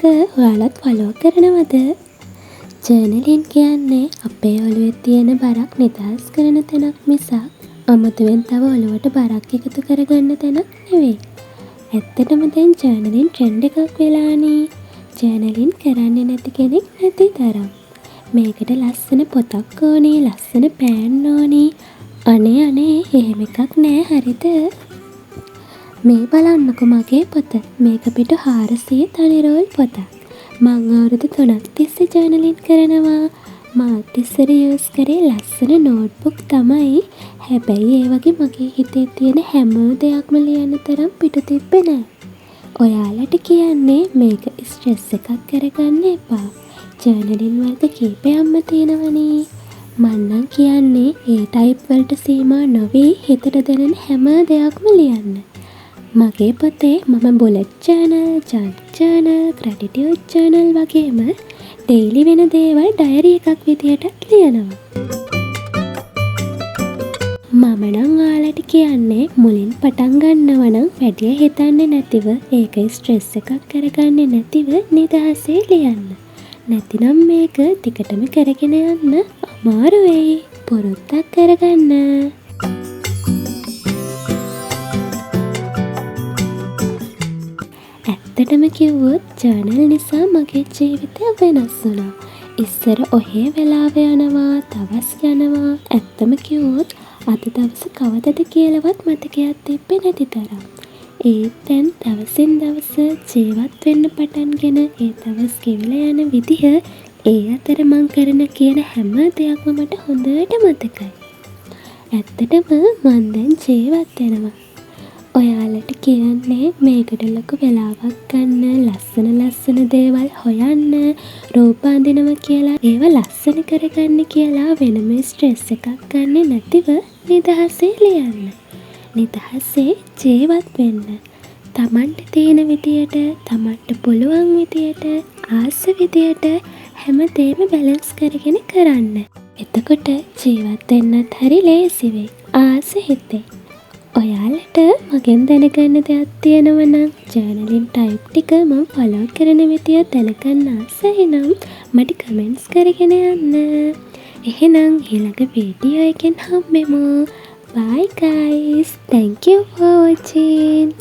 එක ඔයාලත් ෆලෝ කරනවද? ජර්නලින් කියන්නේ අපේ ඔළුවේ තියෙන බරක් නිදහස් කරන තැනක් මිසක් අමුතුවෙන් තව ඔළුවට බරක් එකතු කරගන්න තැනක් නෙවෙයි. ඇත්තටම දැන් ජර්නලින් ට්‍රෙන්ඩ් එකක් වෙලානේ. ජර්නලින් කරන්නේ නැති කෙනෙක් නැති තරම්. මේකට ලස්සන පොතක් ඕනේ, ලස්සන පෑන් ඕනේ. අනේ එහෙම එකක් නෑ හරිද? මේ බලන්නකො මගේ පොත. මේක පිටු 400 තනිරෝල් පොතක්. මං අවුරුදු 3ක් තිස්සේ ජර්නලින් කරනවා. මාත් ඉස්සර යූස් කරේ ලස්සන නෝට්බුක් තමයි. හැබැයි ඒ වගේ මගේ හිතේ තියෙන හැම දෙයක්ම ලියන්න තරම් පිටු තිබ්බේ නෑ. ඔයාලට කියන්නේ මේක ස්ට්‍රෙස් එකක් කරගන්න එපා. ජර්නලින් වලට කීපයක්ම තියෙනවනේ. මන්නම් කියන්නේ ඒ ටයිප් වලට සීමා නොවී හිතට දැනෙන හැම දෙයක්ම ලියන්න. මගේ පොතේ මම බුලට් ජර්නල්, ජන්ක් ජර්නල්, ග්‍රැටිටියුඩ් ජර්නල් වගේම ඩෙයිලි වෙන දේවල් ඩයරි එකක් විදියටත් ලියනවා. මම නම් ඔයාලට කියන්නේ මුලින් පටන් ගන්නව නම් වැඩිය හිතන්නේ නැතිව ඒක ස්ට්‍රෙස් එකක් කරගන්නේ නැතිව නිදහසේ ලියන්න. නැතිනම් මේක ටිකටම කරගෙන යන්න අමාරු වෙයි. පොරොත්තුක් කරගන්න. ඇත්තටම කිව්වොත් ජර්නල් නිසා මගේ ජීවිතය වෙනස් වුණා. ඉස්සර ඔහේ වෙලාව යනවා, දවස් යනවා. ඇත්තම කිව්වොත් අද දවස කවදද කියලාවත් මතකයක් තිබ්බේ නැති තරම්. ඒත් දැන් දවසින් දවස ජීවත් වෙන්න පටන්ගෙන ඒ දවස් ගෙවිලා යන විදිහ, ඒ අතර මං කරන කියන හැම දෙයක්ම මට හොඳට මතකයි. ඇත්තටම මං දැන් ජීවත් වෙනවා. ඔයාලට කියන්නේ මේකට ලොකු වෙලාවක් ගන්න, ලස්සන දේවල් හොයන්න, රූප අඳිනවා කියලා ඒව ලස්සන කරගන්න කියලා වෙනම ස්ට්‍රෙස් එකක් ගන්න නැතිව නිදහසේ ලියන්න. නිදහසේ ජීවත් වෙන්න. තමන්ට තියෙන විදියට, තමන්ට පුළුවන් විදියට, ආස විදියට හැමදේම බැලන්ස් කරගෙන කරන්න. එතකොට ජීවත් වෙන්නත් හරි ලේසි වෙයි. ආස හිතේ. ඔයාලට මගෙන් දැනගන්න දෙයක් තියෙනවා නම් ජර්නලින් ටයිප් ටික මම ෆලෝ කරන විදිය දැනගන්න ආසයි නම් මට කමෙන්ට්ස් කරගෙන යන්න. එහෙනම් ඊළඟ වීඩියෝ එකෙන් හම්බෙමු. Bye guys. Thank you for watching.